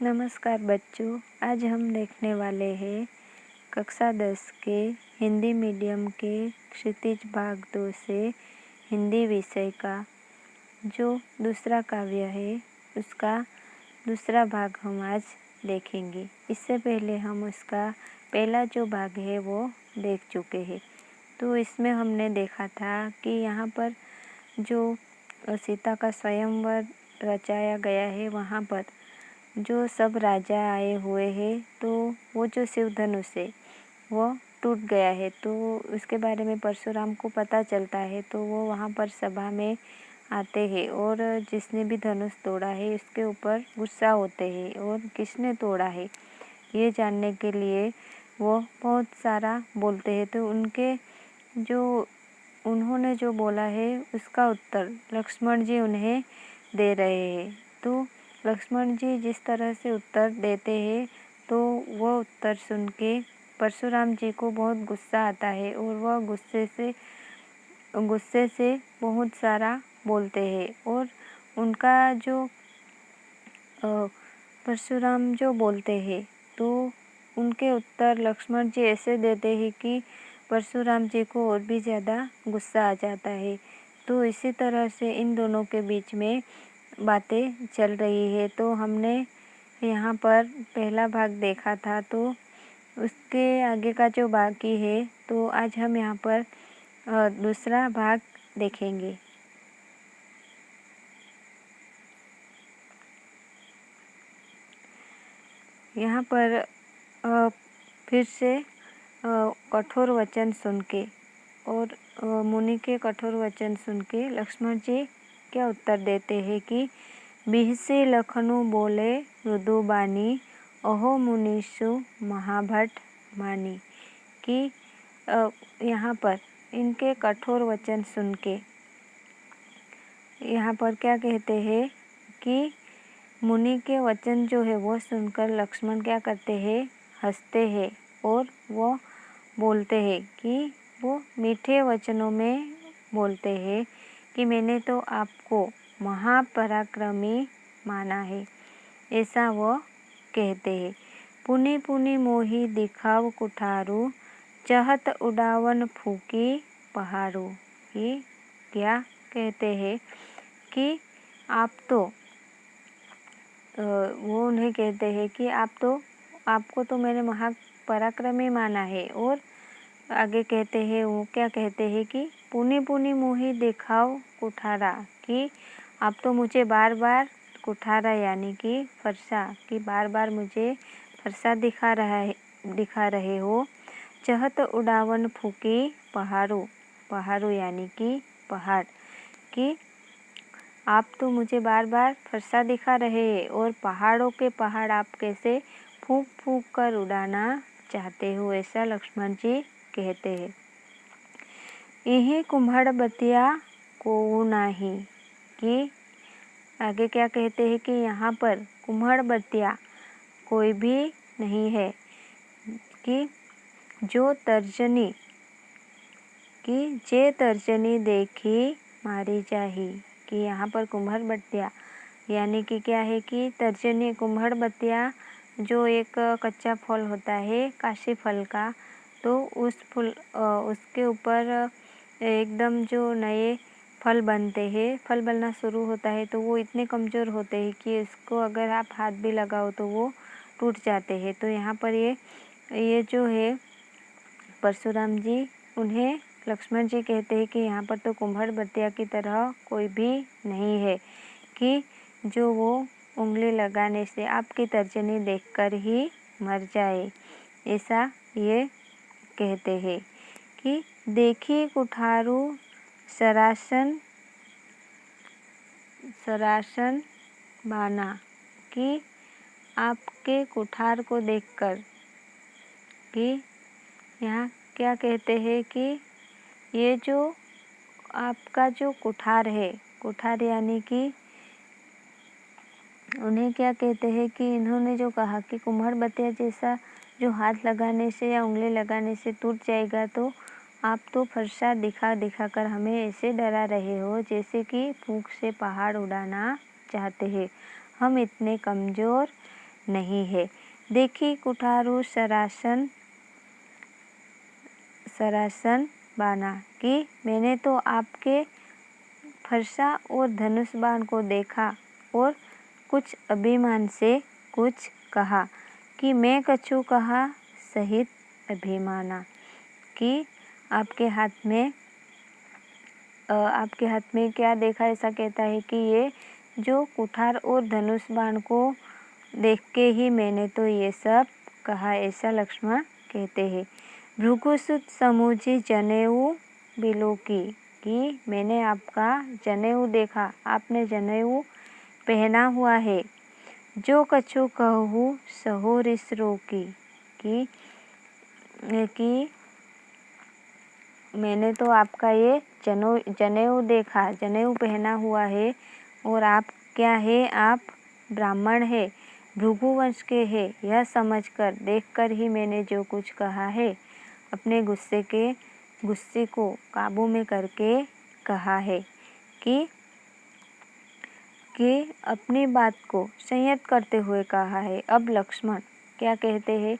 नमस्कार बच्चों, आज हम देखने वाले हैं कक्षा 10 के हिंदी मीडियम के क्षितिज भाग 2 से हिंदी विषय का जो दूसरा काव्य है उसका दूसरा भाग हम आज देखेंगे। इससे पहले हम उसका पहला जो भाग है वो देख चुके हैं। तो इसमें हमने देखा था कि यहाँ पर जो सीता का स्वयंवर रचाया गया है, वहाँ पर जो सब राजा आए हुए हैं तो वो जो शिव धनुष है वो टूट गया है। तो उसके बारे में परशुराम को पता चलता है, तो वो वहाँ पर सभा में आते हैं और जिसने भी धनुष तोड़ा है उसके ऊपर गुस्सा होते हैं और किसने तोड़ा है ये जानने के लिए वो बहुत सारा बोलते हैं। तो उन्होंने जो बोला है उसका उत्तर लक्ष्मण जी उन्हें दे रहे हैं। तो लक्ष्मण जी जिस तरह से उत्तर देते हैं तो वह उत्तर सुन के परशुराम जी को बहुत गुस्सा आता है और वह गुस्से से बहुत सारा बोलते हैं। और उनका जो परशुराम जो बोलते हैं तो उनके उत्तर लक्ष्मण जी ऐसे देते हैं कि परशुराम जी को और भी ज़्यादा गुस्सा आ जाता है। तो इसी तरह से इन दोनों के बीच में बातें चल रही है। तो हमने यहाँ पर पहला भाग देखा था, तो उसके आगे का जो बाकी है तो आज हम यहाँ पर दूसरा भाग देखेंगे। यहाँ पर फिर से कठोर वचन सुन के और मुनि के कठोर वचन सुन के लक्ष्मण जी क्या उत्तर देते हैं कि बिहसी लखनऊ बोले मृदु बानी, अहो मुनीषु महाभट मानी। कि यहाँ पर इनके कठोर वचन सुन के यहाँ पर क्या कहते हैं कि मुनि के वचन जो है वो सुनकर लक्ष्मण क्या करते हैं, हंसते हैं और वो बोलते हैं कि वो मीठे वचनों में बोलते हैं कि मैंने तो आपको महापराक्रमी माना है, ऐसा वो कहते हैं। पुनि पुनि मोही दिखाव कुठारू, चहत उड़ावन फूकी पहाड़ू। ये क्या कहते हैं कि आप तो वो उन्हें कहते हैं कि आपको तो मैंने महापराक्रमी माना है। और आगे कहते हैं, वो क्या कहते हैं कि पुनि पुनि मोही दिखाव कुठारा, कि आप तो मुझे बार बार कुठारा यानी कि फरसा, कि बार बार मुझे फरसा दिखा रहे हो। चहत उड़ावन फूकी पहाड़ू यानी कि पहाड़, कि आप तो मुझे बार बार फरसा दिखा रहे हैं और पहाड़ों के पहाड़ आप कैसे फूंक फूंक कर उड़ाना चाहते हो, ऐसा लक्ष्मण जी कहते हैं। यही कुम्हाड़ बतिया को नाही, कि आगे क्या कहते हैं कि यहाँ पर कुम्हाड़ बतिया कोई भी नहीं है, कि जो तर्जनी कि जे तर्जनी देखी मारी जाही। कि यहाँ पर कुम्हाड़ बतिया यानी कि क्या है कि तर्जनी कुम्हाड़ बतिया जो एक कच्चा फल होता है काशी फल का, तो उसके ऊपर एकदम जो नए फल बनते हैं, फल बनना शुरू होता है तो वो इतने कमज़ोर होते हैं कि इसको अगर आप हाथ भी लगाओ तो वो टूट जाते हैं। तो यहाँ पर ये जो है परशुराम जी उन्हें लक्ष्मण जी कहते हैं कि यहाँ पर तो कुम्हाड़ बतिया की तरह कोई भी नहीं है, कि जो वो उंगली लगाने से आपकी तर्जनी देखकर ही मर जाए, ऐसा ये कहते हैं। कि देखी कुठारू सरासन बाना, कि आपके कुठार को देखकर, कि यहाँ क्या कहते हैं कि ये जो आपका जो कुठार है, कुठार यानी कि उन्हें क्या कहते हैं कि इन्होंने जो कहा कि कुम्हाड़ बतिया जैसा जो हाथ लगाने से या उंगली लगाने से टूट जाएगा, तो आप तो फरसा दिखा कर हमें ऐसे डरा रहे हो जैसे कि फूंक से पहाड़ उड़ाना चाहते हैं। हम इतने कमज़ोर नहीं है। देखी कुठारू सरासन बाना कि मैंने तो आपके फरसा और धनुष बाण को देखा और कुछ अभिमान से कुछ कहा कि मैं कछु कहा सहित अभिमाना कि आपके हाथ में क्या देखा, ऐसा कहता है कि ये जो कुठार और धनुष बाण को देख के ही मैंने तो ये सब कहा, ऐसा लक्ष्मण कहते हैं। भृगुसुत समूझी जनेऊ बिलोकी कि मैंने आपका जनेऊ देखा, आपने जनेऊ पहना हुआ है। जो कछु कहूँ सहो रिस रोकी कि मैंने तो आपका ये जनेऊ देखा, जनेऊ पहना हुआ है और आप क्या है, आप ब्राह्मण है, भृगुवंश के है, यह समझकर देखकर ही मैंने जो कुछ कहा है अपने गुस्से को काबू में करके कहा है कि अपनी बात को संयत करते हुए कहा है। अब लक्ष्मण क्या कहते हैं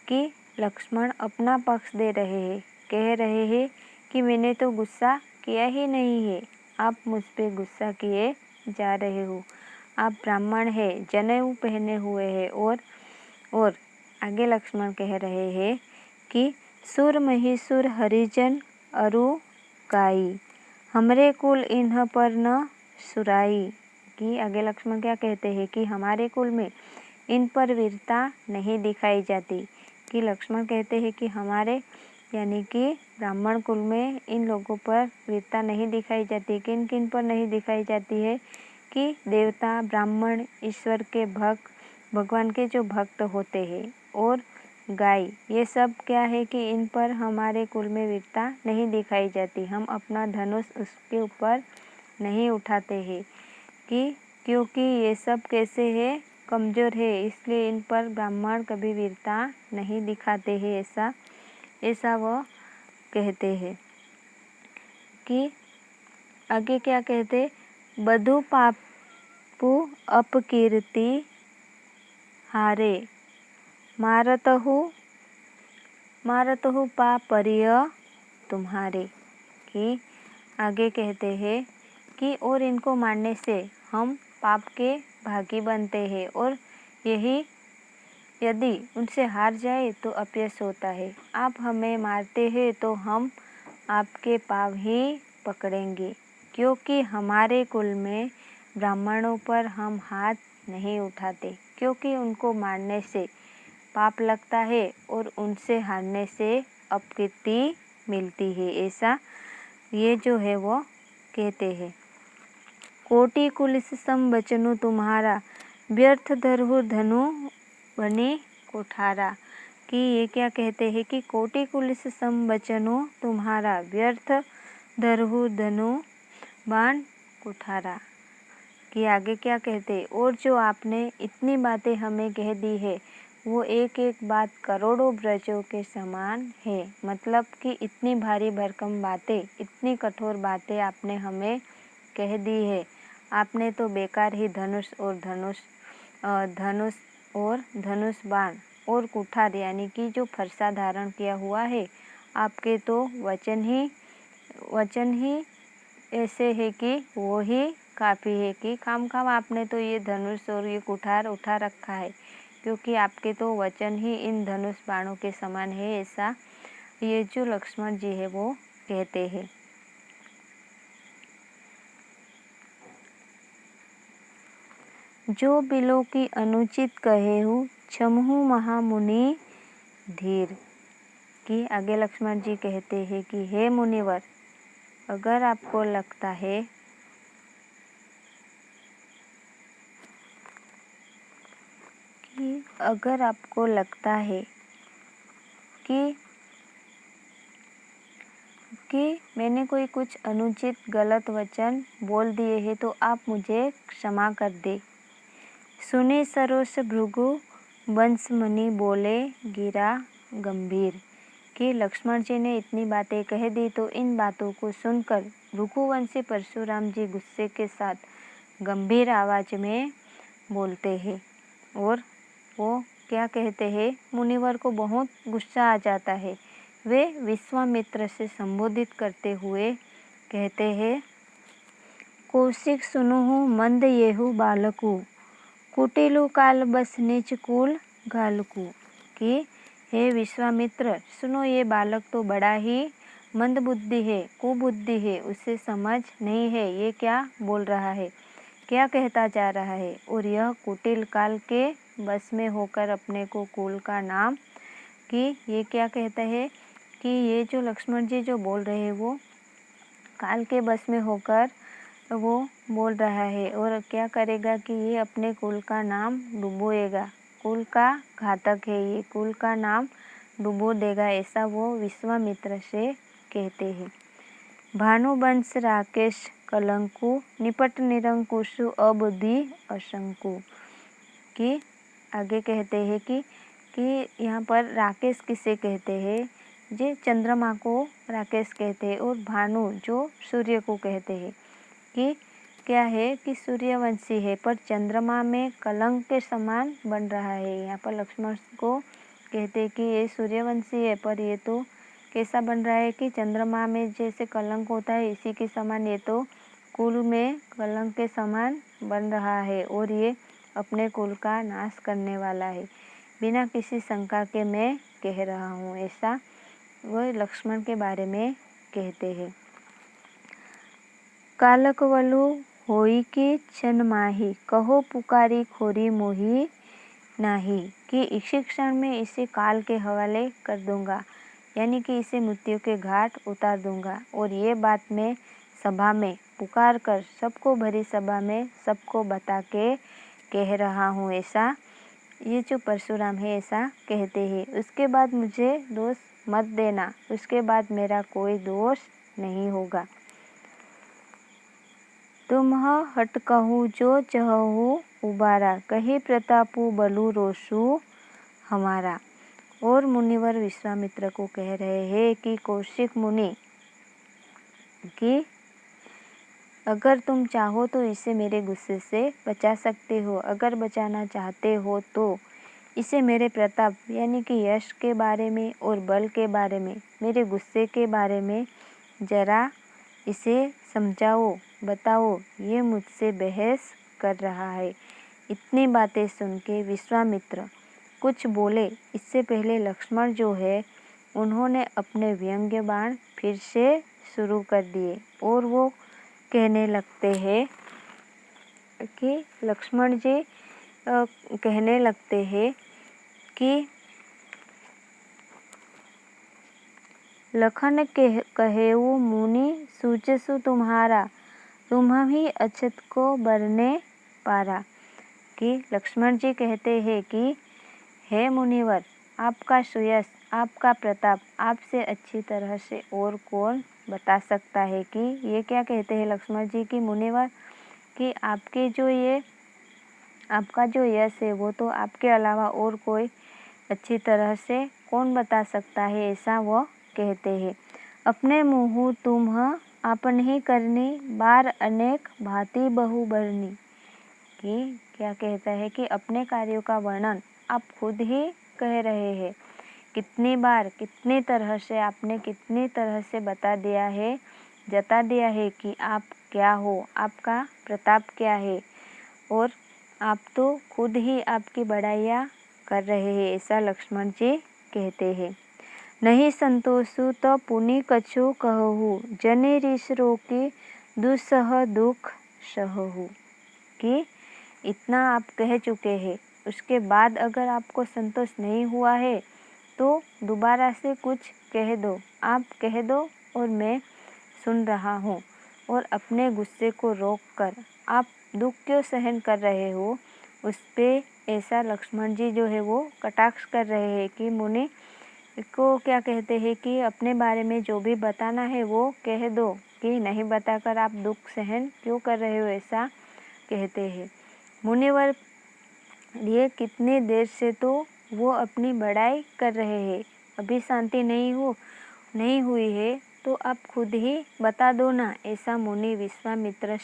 कि लक्ष्मण अपना पक्ष दे रहे हैं, कह रहे हैं कि मैंने तो गुस्सा किया ही नहीं है, आप मुझ पे गुस्सा किए जा रहे हो। आप ब्राह्मण है, जनेऊ पहने हुए हैं और आगे लक्ष्मण कह रहे हैं कि सुर महिसुर हरिजन अरु गाई, हमरे कुल इन्ह पर न सुराई कि आगे लक्ष्मण क्या कहते हैं कि हमारे कुल में इन पर वीरता नहीं दिखाई जाती। कि लक्ष्मण कहते हैं कि हमारे यानी कि ब्राह्मण कुल में इन लोगों पर वीरता नहीं दिखाई जाती। किन किन पर नहीं दिखाई जाती है कि देवता, ब्राह्मण, ईश्वर के भक्त, भगवान के जो भक्त होते हैं और गाय, ये सब क्या है कि इन पर हमारे कुल में वीरता नहीं दिखाई जाती। हम अपना धनुष उसके ऊपर नहीं उठाते हैं कि क्योंकि ये सब कैसे है, कमज़ोर है, इसलिए इन पर ब्राह्मण कभी वीरता नहीं दिखाते हैं, ऐसा वो कहते हैं। कि आगे क्या कहते, बधु पापु अपकीर्ति हारे, मारतहु पापरिय तुम्हारे। कि आगे कहते हैं कि और इनको मारने से हम पाप के भागी बनते हैं और यही यदि उनसे हार जाए तो अपयश होता है। आप हमें मारते हैं तो हम आपके पाँव ही पकड़ेंगे, क्योंकि हमारे कुल में ब्राह्मणों पर हम हाथ नहीं उठाते, क्योंकि उनको मारने से पाप लगता है और उनसे हारने से अपकीर्ति मिलती है, ऐसा ये जो है वो कहते हैं। कोटि कुलिस सम बचनु तुम्हारा, व्यर्थ धरहु धनु बने कुठारा। कि ये क्या कहते हैं कि कोटि कुलिस सम बचनु तुम्हारा, व्यर्थ धरहु धनु बाण कुठारा। कि आगे क्या कहते, और जो आपने इतनी बातें हमें कह दी है वो एक एक बात करोड़ों ब्रजों के समान है। मतलब कि इतनी भारी भरकम बातें, इतनी कठोर बातें आपने हमें कह दी है। आपने तो बेकार ही धनुष और धनुष बाण और कुठार यानी कि जो फरसा धारण किया हुआ है, आपके तो वचन ही ऐसे है कि वो ही काफ़ी है। कि खाम आपने तो ये धनुष और ये कुठार उठा रखा है, क्योंकि आपके तो वचन ही इन धनुष बाणों के समान है, ऐसा ये जो लक्ष्मण जी है वो कहते हैं। जो बिलो की अनुचित कहे हूँ, क्षमहु महामुनि धीर। कि आगे लक्ष्मण जी कहते हैं कि हे मुनिवर, अगर आपको लगता है कि मैंने कोई कुछ अनुचित गलत वचन बोल दिए हैं तो आप मुझे क्षमा कर दे। सुने सरोष भृगु वंशमणि बोले गिरा गंभीर। कि लक्ष्मण जी ने इतनी बातें कह दी तो इन बातों को सुनकर भृगुवंशी परशुराम जी गुस्से के साथ गंभीर आवाज में बोलते हैं और वो क्या कहते हैं, मुनिवर को बहुत गुस्सा आ जाता है। वे विश्वामित्र से संबोधित करते हुए कहते हैं, कौशिक सुनुहु मंद येहु बालकु, कुटिलु काल बस नीच कुल घालकु। कि हे विश्वामित्र, सुनो, ये बालक तो बड़ा ही मंद बुद्धि है, कुबुद्धि है, उसे समझ नहीं है ये क्या बोल रहा है, क्या कहता जा रहा है। और यह कुटिल काल के बस में होकर अपने को कुल का नाम, कि ये क्या कहता है कि ये जो लक्ष्मण जी जो बोल रहे हैं वो काल के बस में होकर वो बोल रहा है, और क्या करेगा कि ये अपने कुल का नाम डुबोएगा, कुल का घातक है, ये कुल का नाम डुबो देगा, ऐसा वो विश्वामित्र से कहते हैं। भानुवंश राकेश कलंकु, निपट निरंकुशु अबुद्धि असंकु। कि आगे कहते हैं कि यहाँ पर राकेश किसे कहते हैं, जे चंद्रमा को राकेश कहते हैं, और भानु जो सूर्य को कहते हैं। कि क्या है कि सूर्यवंशी है पर चंद्रमा में कलंक के समान बन रहा है। यहाँ पर लक्ष्मण को कहते हैं कि ये सूर्यवंशी है पर ये तो कैसा बन रहा है कि चंद्रमा में जैसे कलंक होता है इसी के समान ये तो कुल में कलंक के समान बन रहा है, और ये अपने कुल का नाश करने वाला है, बिना किसी शंका के मैं कह रहा हूँ, ऐसा वो लक्ष्मण के बारे में कहते हैं। कालकवलु होई की क्षण माही, कहो पुकारी खोरी मोही नाही। कि इसी क्षण में इसे काल के हवाले कर दूंगा, यानी कि इसे मृत्यु के घाट उतार दूंगा। और ये बात मैं सभा में पुकार कर, सबको भरी सभा में सबको बता के कह रहा हूँ, ऐसा ये जो परशुराम है ऐसा कहते हैं। उसके बाद मुझे दोष मत देना, उसके बाद मेरा कोई दोष नहीं होगा। तुम हट कहूँ जो चहु उबारा, कही प्रतापु बलु रोषु हमारा। और मुनिवर विश्वामित्र को कह रहे हैं कि कौशिक मुनि, कि अगर तुम चाहो तो इसे मेरे गुस्से से बचा सकते हो, अगर बचाना चाहते हो तो इसे मेरे प्रताप यानी कि यश के बारे में और बल के बारे में, मेरे गुस्से के बारे में जरा इसे समझाओ, बताओ, ये मुझसे बहस कर रहा है। इतनी बातें सुन के विश्वामित्र कुछ बोले इससे पहले लक्ष्मण जो है उन्होंने अपने व्यंग्य बाण फिर से शुरू कर दिए, और वो कहने लगते हैं कि लक्ष्मण जी कहने लगते हैं कि लखन कहेऊ मुनि सूचसु तुम्हारा, तुम ही अछत को बरने पारा। कि लक्ष्मण जी कहते हैं कि हे मुनिवर, आपका सुयश, आपका प्रताप आपसे अच्छी तरह से और कौन बता सकता है। कि ये क्या कहते हैं लक्ष्मण जी की मुनिवर, कि आपके जो ये आपका जो यश है वो तो आपके अलावा और कोई अच्छी तरह से कौन बता सकता है, ऐसा वो कहते हैं। अपने मुँह तुम आपन ही करनी, बार अनेक भांति बहु बरनी। कि क्या कहता है कि अपने कार्यों का वर्णन आप खुद ही कह रहे हैं, कितनी बार कितनी तरह से आपने कितनी तरह से बता दिया है, जता दिया है कि आप क्या हो, आपका प्रताप क्या है, और आप तो खुद ही आपकी बड़ाइयाँ कर रहे हैं, ऐसा लक्ष्मण जी कहते हैं। नहीं संतोषु तो पुनि कछु कहु, जने ऋष रोकी दुस्सह दुख सहु। कि इतना आप कह चुके हैं, उसके बाद अगर आपको संतोष नहीं हुआ है तो दोबारा से कुछ कह दो, आप कह दो और मैं सुन रहा हूँ। और अपने गुस्से को रोक कर आप दुख क्यों सहन कर रहे हो, उस पे ऐसा लक्ष्मण जी जो है वो कटाक्ष कर रहे हैं। कि मुनि को क्या कहते हैं कि अपने बारे में जो भी बताना है वो कह दो, कि नहीं बताकर आप दुख सहन क्यों कर रहे हो, ऐसा कहते हैं। मुनिवर ये कितनी देर से तो वो अपनी बड़ाई कर रहे हैं, अभी शांति नहीं हुई है, तो आप खुद ही बता दो ना, ऐसा मुनि विश्वामित्र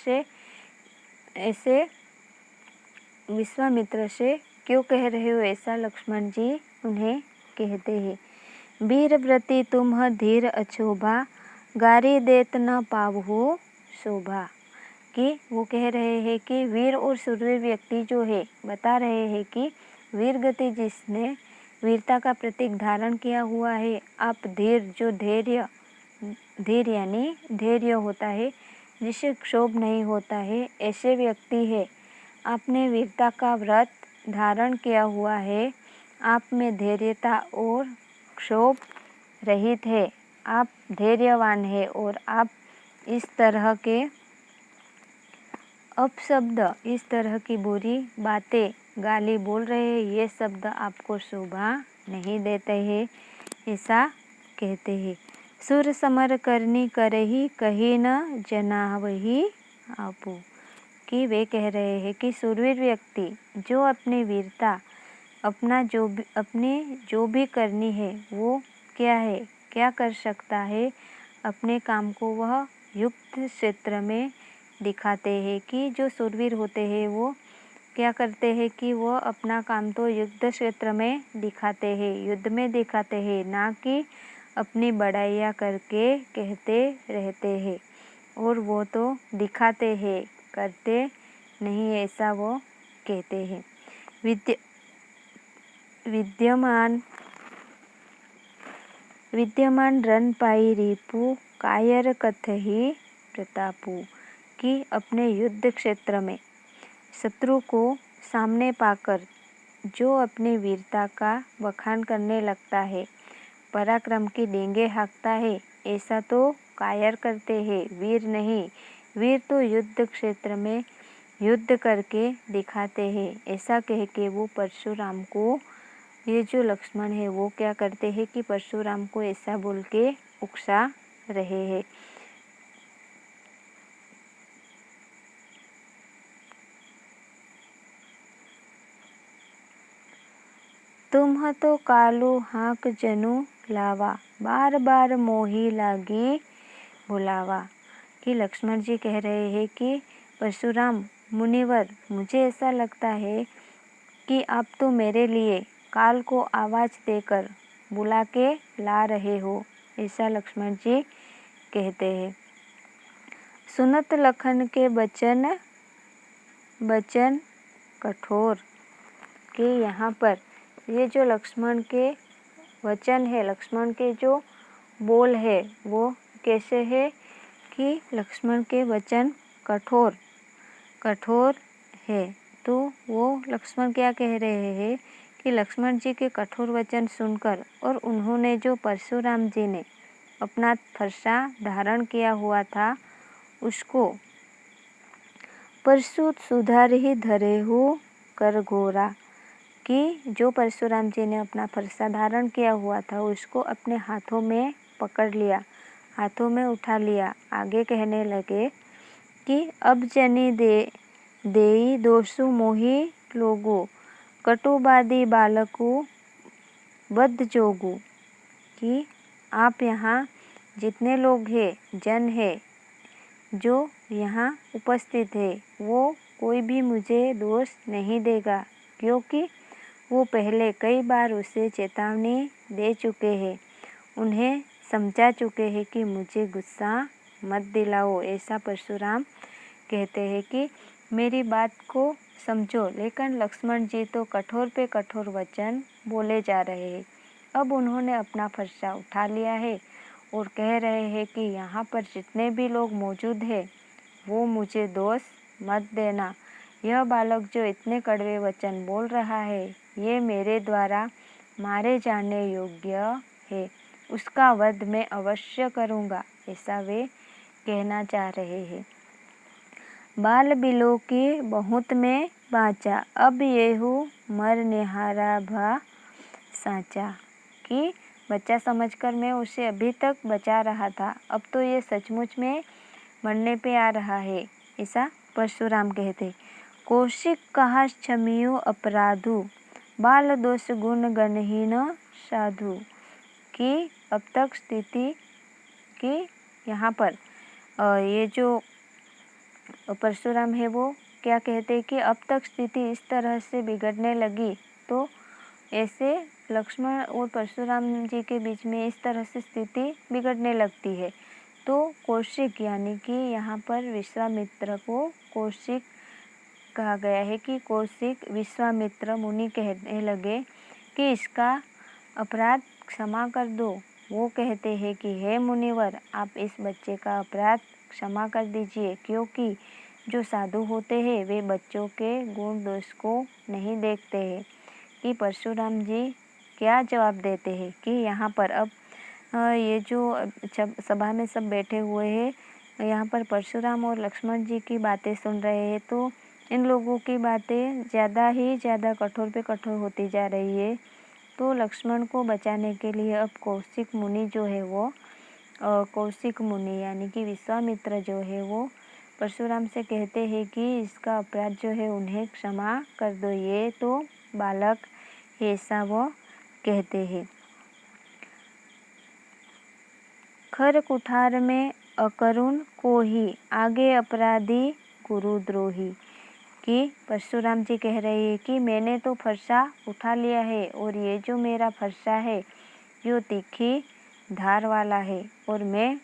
से क्यों कह रहे हो ऐसा? लक्ष्मण जी उन्हें कहते हैं, वीर व्रती तुम धीर अछोभा, गारी देत न पावहु शोभा। कि वो कह रहे हैं कि वीर और शूरवीर व्यक्ति जो है, बता रहे हैं कि वीर गति जिसने वीरता का प्रतीक धारण किया हुआ है, आप धीर, जो धैर्य, धीर यानी धैर्य होता है, जिसे क्षोभ नहीं होता है, ऐसे व्यक्ति है। आपने वीरता का व्रत धारण किया हुआ है, आप में धैर्यता और क्षोभ रहित है, आप धैर्यवान है और आप इस तरह के अपशब्द, इस तरह की बुरी बातें, गाली बोल रहे हैं, ये शब्द आपको शोभा नहीं देते हैं, ऐसा कहते हैं। सुर समर करनी करही, कही न जनावही आपू। कि वे कह रहे हैं कि शूरवीर व्यक्ति जो अपनी वीरता, अपनी जो भी करनी है वो क्या है, क्या कर सकता है, अपने काम को वह युद्ध क्षेत्र में दिखाते हैं। कि जो शूरवीर होते हैं वो क्या करते हैं कि वो अपना काम तो युद्ध क्षेत्र में दिखाते हैं, युद्ध में दिखाते हैं, ना कि अपनी बड़ाइयाँ करके कहते रहते हैं। और वो तो दिखाते हैं, करते नहीं, ऐसा वो कहते हैं। विद्यमान रन पाई रिपु, कायर कथहि प्रतापु। कि अपने युद्ध क्षेत्र में शत्रु को सामने पाकर जो अपनी वीरता का बखान करने लगता है, पराक्रम की डींगे हाँकता है, ऐसा तो कायर करते हैं, वीर नहीं। वीर तो युद्ध क्षेत्र में युद्ध करके दिखाते हैं, ऐसा कह के वो परशुराम को, ये जो लक्ष्मण है वो क्या करते हैं कि परशुराम को ऐसा बोल के उकसा रहे हैं। तुम तो कालू हाँक जनु लावा, बार बार मोही लागी बुलावा। कि लक्ष्मण जी कह रहे हैं कि परशुराम मुनिवर, मुझे ऐसा लगता है कि आप तो मेरे लिए काल को आवाज़ देकर बुला के ला रहे हो, ऐसा लक्ष्मण जी कहते हैं। सुनत लखन के बचन कठोर। कि यहाँ पर ये जो लक्ष्मण के वचन है, लक्ष्मण के जो बोल है वो कैसे है कि लक्ष्मण के वचन कठोर है। तो वो लक्ष्मण क्या कह रहे हैं कि लक्ष्मण जी के कठोर वचन सुनकर, और उन्होंने जो परशुराम जी ने अपना फरसा धारण किया हुआ था उसको परशुत सुधार ही धरे हो कर घोरा। कि जो परशुराम जी ने अपना फरसा धारण किया हुआ था उसको अपने हाथों में पकड़ लिया, हाथों में उठा लिया। आगे कहने लगे कि अब जनी देई दोषु मोही लोगो, कटुबादी बालकु बद्ध जोगु। कि आप यहाँ जितने लोग हैं, जन है जो यहाँ उपस्थित है, वो कोई भी मुझे दोष नहीं देगा, क्योंकि वो पहले कई बार उसे चेतावनी दे चुके हैं, उन्हें समझा चुके हैं कि मुझे गुस्सा मत दिलाओ। ऐसा परशुराम कहते हैं कि मेरी बात को समझो। लेकिन लक्ष्मण जी तो कठोर पे कठोर वचन बोले जा रहे हैं। अब उन्होंने अपना फरसा उठा लिया है और कह रहे हैं कि यहाँ पर जितने भी लोग मौजूद हैं वो मुझे दोष मत देना। यह बालक जो इतने कड़वे वचन बोल रहा है ये मेरे द्वारा मारे जाने योग्य है, उसका वध मैं अवश्य करूँगा, ऐसा वे कहना चाह रहे हैं। बाल बिलो की बहुत में बाँचा, अब येहू मर निहारा भा साचा। कि बच्चा समझकर मैं उसे अभी तक बचा रहा था, अब तो ये सचमुच में मरने पे आ रहा है, ऐसा परशुराम कहते। कौशिक कहा क्षमियो अपराधु, बाल दोष गुण गणहीन साधु। कि अब तक स्थिति कि यहाँ पर ये जो परशुराम है वो क्या कहते हैं कि अब तक स्थिति इस तरह से बिगड़ने लगी, तो ऐसे लक्ष्मण और परशुराम जी के बीच में इस तरह से स्थिति बिगड़ने लगती है। तो कौशिक यानी कि यहाँ पर विश्वामित्र को कौशिक कहा गया है कि कौशिक विश्वामित्र मुनि कहने लगे कि इसका अपराध क्षमा कर दो। वो कहते हैं कि हे मुनिवर, आप इस बच्चे का अपराध क्षमा कर दीजिए, क्योंकि जो साधु होते हैं वे बच्चों के गुण दोष को नहीं देखते हैं। कि परशुराम जी क्या जवाब देते हैं कि यहाँ पर अब ये जो सभा में सब बैठे हुए हैं, यहाँ पर परशुराम और लक्ष्मण जी की बातें सुन रहे हैं, तो इन लोगों की बातें ज़्यादा ही ज़्यादा कठोर पे कठोर होती जा रही है। तो लक्ष्मण को बचाने के लिए अब कौशिक मुनि जो है वो कौशिक मुनि यानी कि विश्वामित्र जो है वो परशुराम से कहते हैं कि इसका अपराध जो है उन्हें क्षमा कर दो, ये तो बालक है, ऐसा वो कहते हैं। खर कुठार में अकरुण को ही, आगे अपराधी गुरुद्रोही। कि परशुराम जी कह रहे हैं कि मैंने तो फरसा उठा लिया है, और ये जो मेरा फरसा है यो तीखी धार वाला है, और मैं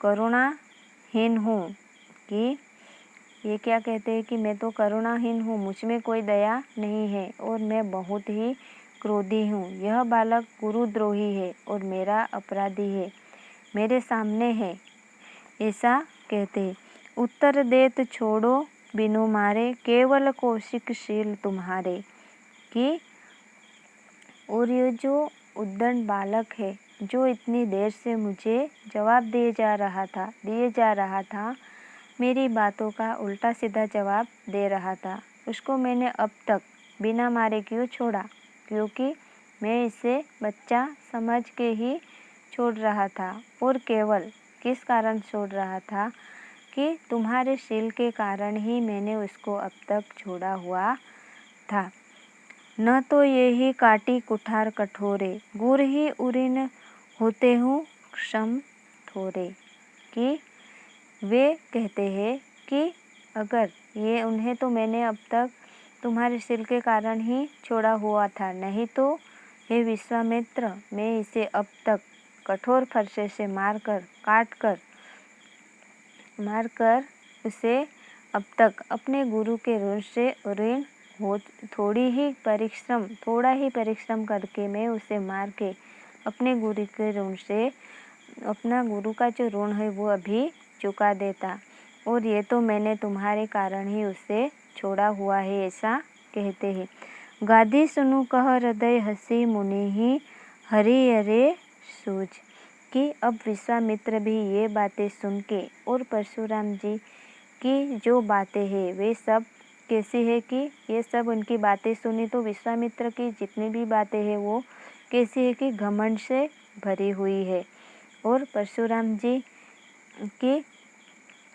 करुणाहीन हूँ। कि ये क्या कहते हैं कि मैं तो करुणाहीन हूँ, मुझ में कोई दया नहीं है, और मैं बहुत ही क्रोधी हूँ। यह बालक गुरुद्रोही है और मेरा अपराधी है, मेरे सामने है, ऐसा कहते। उत्तर देत छोड़ो बिनु मारे, केवल कौशिक शील तुम्हारे। कि और ये जो उद्दंड बालक है जो इतनी देर से मुझे जवाब दिए जा रहा था, मेरी बातों का उल्टा सीधा जवाब दे रहा था, उसको मैंने अब तक बिना मारे क्यों छोड़ा? क्योंकि मैं इसे बच्चा समझ के ही छोड़ रहा था, और केवल किस कारण छोड़ रहा था कि तुम्हारे शील के कारण ही मैंने उसको अब तक छोड़ा हुआ था। न तो ये ही काटी कुठार कठोरे, गुर ही उरिन होते हूँ क्षम थोरे। कि वे कहते हैं कि अगर ये उन्हें तो मैंने अब तक तुम्हारे शील के कारण ही छोड़ा हुआ था, नहीं तो हे विश्वामित्र, मैं इसे अब तक कठोर फरसे से मारकर उसे अब तक अपने गुरु के ऋण से ऋण हो थोड़ा ही परिश्रम करके मैं उसे मार के अपने गुरु के ऋण से अपना गुरु का जो ऋण है वो अभी चुका देता, और ये तो मैंने तुम्हारे कारण ही उसे छोड़ा हुआ है, ऐसा कहते हैं। गादी सुनु कह हृदय हसी मुनि ही, हरि अरे सूझ। कि अब विश्वामित्र भी ये बातें सुन के और परशुराम जी की जो बातें हैं वे सब कैसी है कि ये सब उनकी बातें सुनी तो विश्वामित्र की जितनी भी बातें हैं वो कैसी है कि घमंड से भरी हुई है। और परशुराम जी की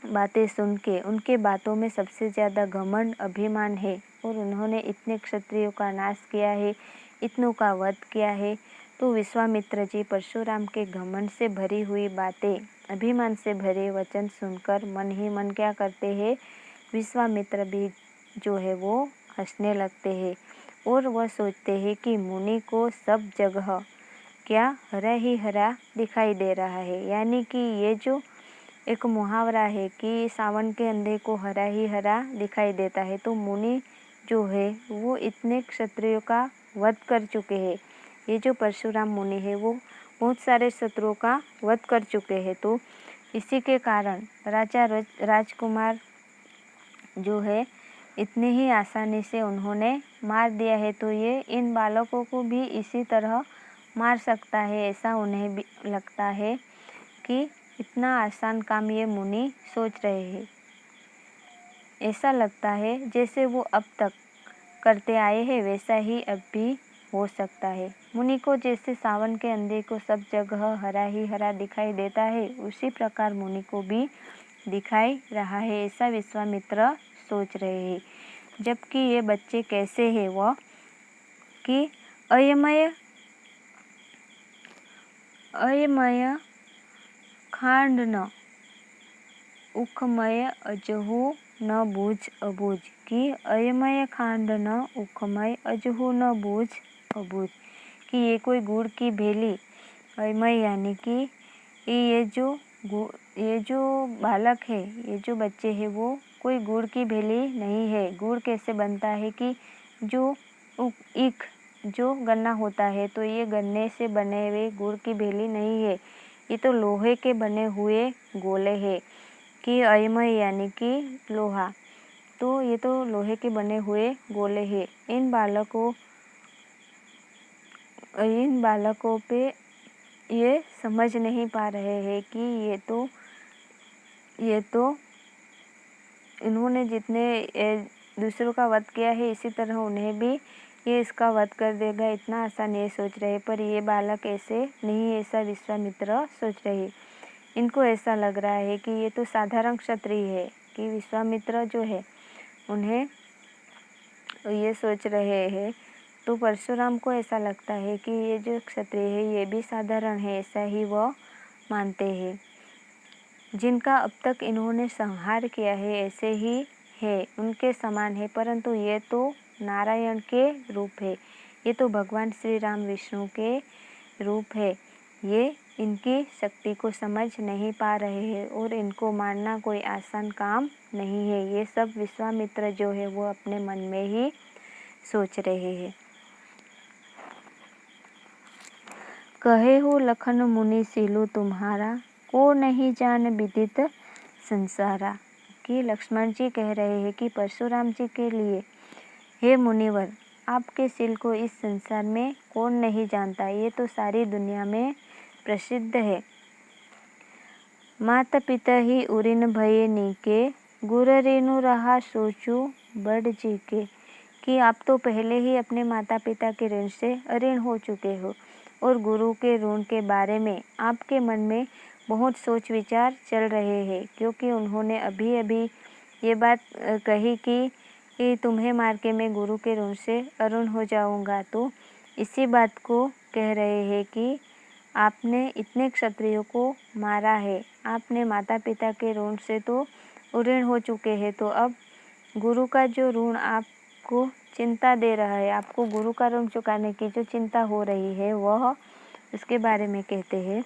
बातें सुन के उनके बातों में सबसे ज़्यादा घमंड अभिमान है, और उन्होंने इतने क्षत्रियों का नाश किया है, इतनों का वध किया है। तो विश्वामित्र जी परशुराम के घमंड से भरी हुई बातें, अभिमान से भरे वचन सुनकर मन ही मन क्या करते हैं, विश्वामित्र भी जो है वो हंसने लगते हैं, और वह सोचते हैं कि मुनि को सब जगह क्या हरा ही हरा दिखाई दे रहा है। यानी कि ये जो एक मुहावरा है कि सावन के अंधे को हरा ही हरा दिखाई देता है, तो मुनि जो है वो इतने क्षत्रियों का वध कर चुके हैं। ये जो परशुराम मुनि है वो बहुत सारे शत्रुओं का वध कर चुके हैं, तो इसी के कारण राजकुमार जो है इतनी ही आसानी से उन्होंने मार दिया है, तो ये इन बालकों को भी इसी तरह मार सकता है, ऐसा उन्हें भी लगता है कि इतना आसान काम ये मुनि सोच रहे हैं। ऐसा लगता है जैसे वो अब तक करते आए हैं वैसा ही अब भी हो सकता है। मुनि को जैसे सावन के अंधे को सब जगह हरा ही हरा दिखाई देता है, उसी प्रकार मुनि को भी दिखाई रहा है, ऐसा विश्वामित्र सोच रहे हैं। जबकि ये बच्चे कैसे हैं वह कि अयमय खांड न उखमय अजहु न बूझ अबूझ कि अयमय खांड न उखमय अजहू न बूझ अबूझ कि ये कोई गुड़ की भेली, अयमय यानी कि ये जो बालक है, ये जो बच्चे हैं वो कोई गुड़ की भेली नहीं है। गुड़ कैसे बनता है कि जो ईख जो गन्ना होता है तो ये गन्ने से बने हुए गुड़ की भेली नहीं है, ये तो लोहे के बने हुए गोले हैं कि अयमय यानी कि लोहा, तो ये तो लोहे के बने हुए गोले हैं। इन बालकों पे ये समझ नहीं पा रहे हैं कि ये तो इन्होंने जितने दूसरों का वध किया है इसी तरह उन्हें भी ये इसका वध कर देगा, इतना आसान ये सोच रहे। पर ये बालक ऐसे नहीं, ऐसा विश्वामित्र सोच रहे। इनको ऐसा लग रहा है कि ये तो साधारण क्षत्रिय है, कि विश्वामित्र जो है उन्हें ये सोच रहे हैं। तो परशुराम को ऐसा लगता है कि ये जो क्षत्रिय है ये भी साधारण है, ऐसा ही वह मानते हैं। जिनका अब तक इन्होंने संहार किया है ऐसे ही है, उनके समान है, परंतु ये तो नारायण के रूप है, ये तो भगवान श्री राम विष्णु के रूप है। ये इनकी शक्ति को समझ नहीं पा रहे हैं और इनको मारना कोई आसान काम नहीं है। ये सब विश्वामित्र जो है वो अपने मन में ही सोच रहे हैं। कहे हो लखन मुनि सीलू तुम्हारा, को नहीं जान विदित संसारा। कि लक्ष्मण जी कह रहे हैं कि परशुराम जी के लिए, हे मुनिवर, आपके सील को इस संसार में कौन नहीं जानता, ये तो सारी दुनिया में प्रसिद्ध है। माता पिता ही उरिन भये नीके, गुर रेनु रहा सोचू बड़ जी के। कि आप तो पहले ही अपने माता पिता के ऋण से अऋण हो चुके हो और गुरु के ऋण के बारे में आपके मन में बहुत सोच विचार चल रहे हैं, क्योंकि उन्होंने अभी अभी ये बात कही कि तुम्हें मार के मैं गुरु के ऋण से अऋण हो जाऊंगा। तो इसी बात को कह रहे हैं कि आपने इतने क्षत्रियों को मारा है, आपने माता पिता के ऋण से तो अऋण हो चुके हैं, तो अब गुरु का जो ऋण आपको चिंता दे रहा है, आपको गुरु का ऋण चुकाने की जो चिंता हो रही है वह उसके बारे में कहते हैं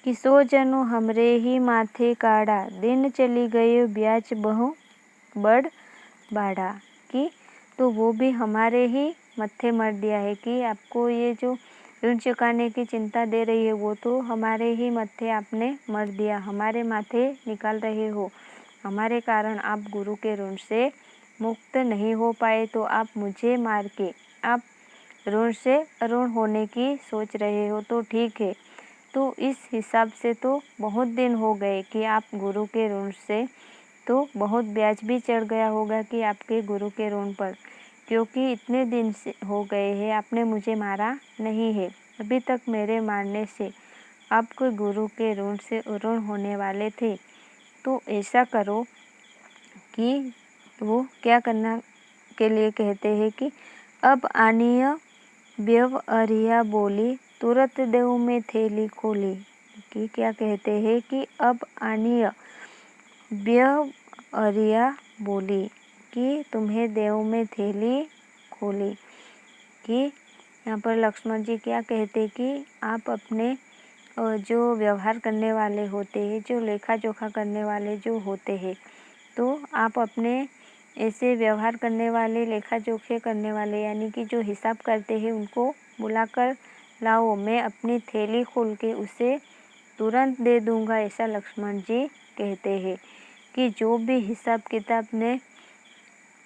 कि सो जनु हमरे ही माथे काढ़ा, दिन चली गए ब्याज बहु बड़ बाढ़ा। कि तो वो भी हमारे ही मत्थे मर दिया है, कि आपको ये जो ऋण चुकाने की चिंता दे रही है वो तो हमारे ही मत्थे आपने मर दिया, हमारे माथे निकाल रहे हो, हमारे कारण आप गुरु के ऋण से मुक्त नहीं हो पाए, तो आप मुझे मार के आप ऋण से अऋण होने की सोच रहे हो। तो ठीक है, तो इस हिसाब से तो बहुत दिन हो गए कि आप गुरु के ऋण से तो बहुत ब्याज भी चढ़ गया होगा कि आपके गुरु के ऋण पर, क्योंकि इतने दिन से हो गए हैं आपने मुझे मारा नहीं है, अभी तक मेरे मारने से आपको गुरु के ऋण से अऋण होने वाले थे। तो ऐसा करो कि वो क्या करना के लिए कहते हैं कि अब आनीय व्यव अरिया बोली, तुरंत देव में थैली खोली। कि क्या कहते हैं कि अब आनीय व्यव अरिया बोली, कि तुम्हें देव में थैली खोली। कि यहाँ पर लक्ष्मण जी क्या कहते कि आप अपने जो व्यवहार करने वाले होते हैं, जो लेखा जोखा करने वाले जो होते हैं, तो आप अपने ऐसे व्यवहार करने वाले, लेखा जोखे करने वाले यानी कि जो हिसाब करते हैं उनको बुलाकर लाओ, मैं अपनी थैली खोल के उसे तुरंत दे दूंगा, ऐसा लक्ष्मण जी कहते हैं। कि जो भी हिसाब किताब में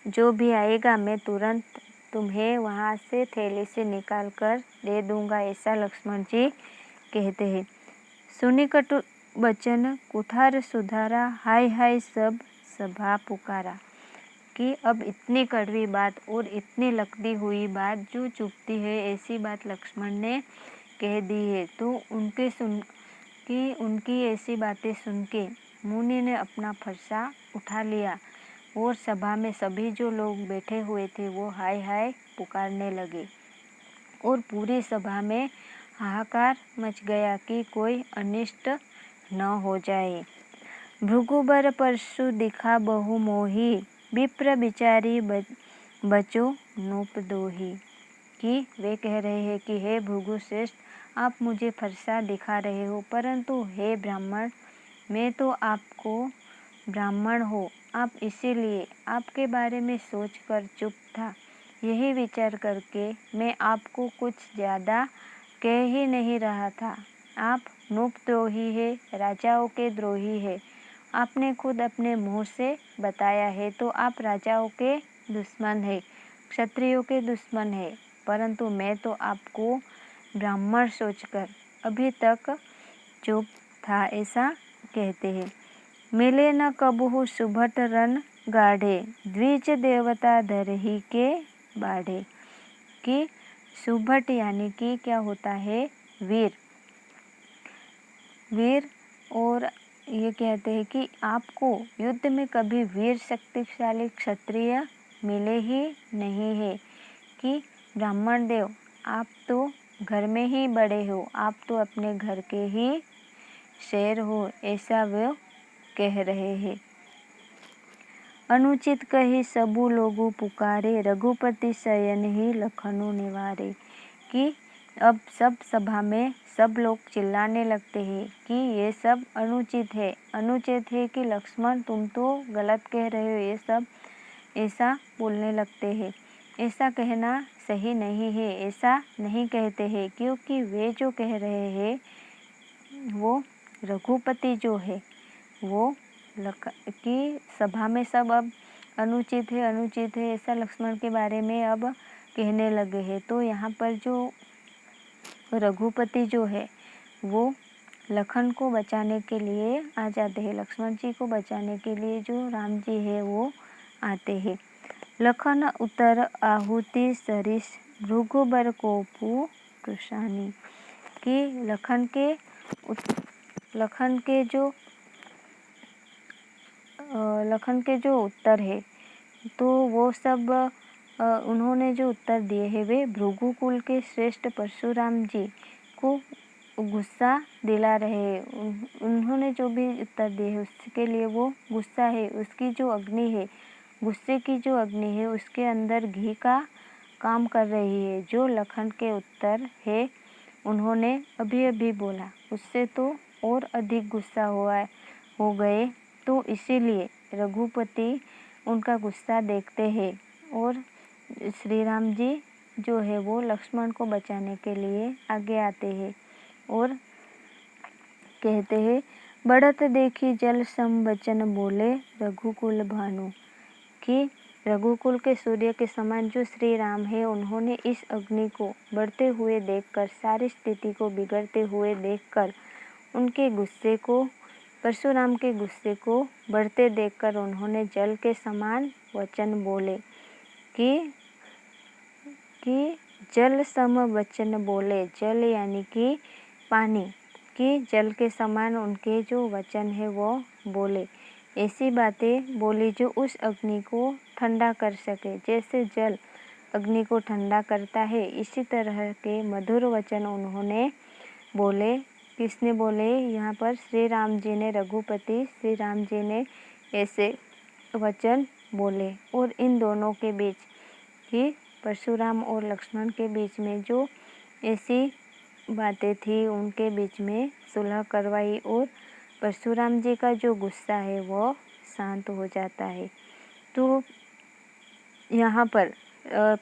जो भी आएगा मैं तुरंत तुम्हें वहाँ से थैली से निकाल कर दे दूंगा, ऐसा लक्ष्मण जी कहते हैं। सुनी कटु बचन कुठार सुधारा, हाय हाय सब सभा पुकारा। कि अब इतनी कड़वी बात और इतनी लकड़ी हुई बात जो चुभती है ऐसी बात लक्ष्मण ने कह दी है। तो उनकी ऐसी बातें सुन के मुनि ने अपना फरसा उठा लिया और सभा में सभी जो लोग बैठे हुए थे वो हाय हाय पुकारने लगे और पूरी सभा में हाहाकार मच गया कि कोई अनिष्ट न हो जाए। भृगुबर परशु दिखा बहु मोही, विप्र बिचारी बचो नूप दोही। कि वे कह रहे हैं कि हे भृगु श्रेष्ठ, आप मुझे फरसा दिखा रहे हो, परंतु हे ब्राह्मण, मैं तो आपको ब्राह्मण हो, आप इसीलिए आपके बारे में सोचकर चुप था। यही विचार करके मैं आपको कुछ ज़्यादा कह ही नहीं रहा था। आप नृपद्रोही है, राजाओं के द्रोही है। आपने खुद अपने मुंह से बताया है, तो आप राजाओं के दुश्मन है, क्षत्रियों के दुश्मन है, परंतु मैं तो आपको ब्राह्मण सोचकर अभी तक चुप था, ऐसा कहते हैं। मिले न कबहु सुभट रन गाढ़े, द्विज देवता धरही के बाढ़े। कि सुभट यानी कि क्या होता है, वीर। वीर, और ये कहते हैं कि आपको युद्ध में कभी वीर शक्तिशाली क्षत्रिय मिले ही नहीं है। कि ब्राह्मण देव, आप तो घर में ही बड़े हो, आप तो अपने घर के ही शेर हो, ऐसा वो कह रहे हैं। अनुचित कही सबु लोगु पुकारे, रघुपति शयन ही लखनऊ निवारे। कि अब सब सभा में सब लोग चिल्लाने लगते हैं कि ये सब अनुचित है, अनुचित है, कि लक्ष्मण तुम तो गलत कह रहे हो, ये सब ऐसा बोलने लगते हैं। ऐसा कहना सही नहीं है, ऐसा नहीं कहते हैं, क्योंकि वे जो कह रहे हैं वो रघुपति जो है वो कि सभा में सब अब अनुचित है, अनुचित है, ऐसा लक्ष्मण के बारे में अब कहने लगे हैं। तो यहाँ पर जो रघुपति जो है वो लखन को बचाने के लिए आ जाते हैं, लक्ष्मण जी को बचाने के लिए जो राम जी है वो आते हैं। लखन उतर आहुति सरिस, भृगुबर कोपु कृशानी। कि लखन के जो उत्तर है, तो वो सब उन्होंने जो उत्तर दिए हैं वे भृगुकुल के श्रेष्ठ परशुराम जी को गुस्सा दिला रहे हैं। उन्होंने जो भी उत्तर दिए हैं उसके लिए वो गुस्सा है, उसकी जो अग्नि है, गुस्से की जो अग्नि है उसके अंदर घी का काम कर रही है। जो लखन के उत्तर है उन्होंने अभी अभी बोला, उससे तो और अधिक गुस्सा हो गए। तो इसीलिए रघुपति उनका गुस्सा देखते हैं और श्री राम जी जो है वो लक्ष्मण को बचाने के लिए आगे आते हैं और कहते हैं, बढ़त देखी जल सम वचन बोले, रघुकुल भानु। कि रघुकुल के सूर्य के समान जो श्री राम है उन्होंने इस अग्नि को बढ़ते हुए देखकर, सारी स्थिति को बिगड़ते हुए देखकर, उनके गुस्से को, परशुराम के गुस्से को बढ़ते देखकर उन्होंने जल के समान वचन बोले। कि जल सम वचन बोले, जल यानी कि पानी, कि जल के समान उनके जो वचन है वो बोले, ऐसी बातें बोली जो उस अग्नि को ठंडा कर सके। जैसे जल अग्नि को ठंडा करता है, इसी तरह के मधुर वचन उन्होंने बोले। किसने बोले? यहाँ पर श्री राम जी ने, रघुपति श्री राम जी ने ऐसे वचन बोले। और इन दोनों के बीच ही परशुराम और लक्ष्मण के बीच में जो ऐसी बातें थी उनके बीच में सुलह करवाई और परशुराम जी का जो गुस्सा है वो शांत हो जाता है। तो यहाँ पर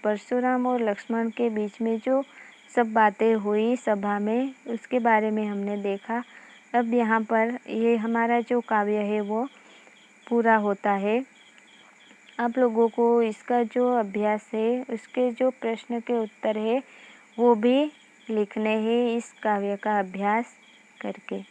परशुराम और लक्ष्मण के बीच में जो सब बातें हुई सभा में उसके बारे में हमने देखा। अब यहाँ पर ये हमारा जो काव्य है वो पूरा होता है। आप लोगों को इसका जो अभ्यास है उसके जो प्रश्न के उत्तर है वो भी लिखने हैं इस काव्य का अभ्यास करके।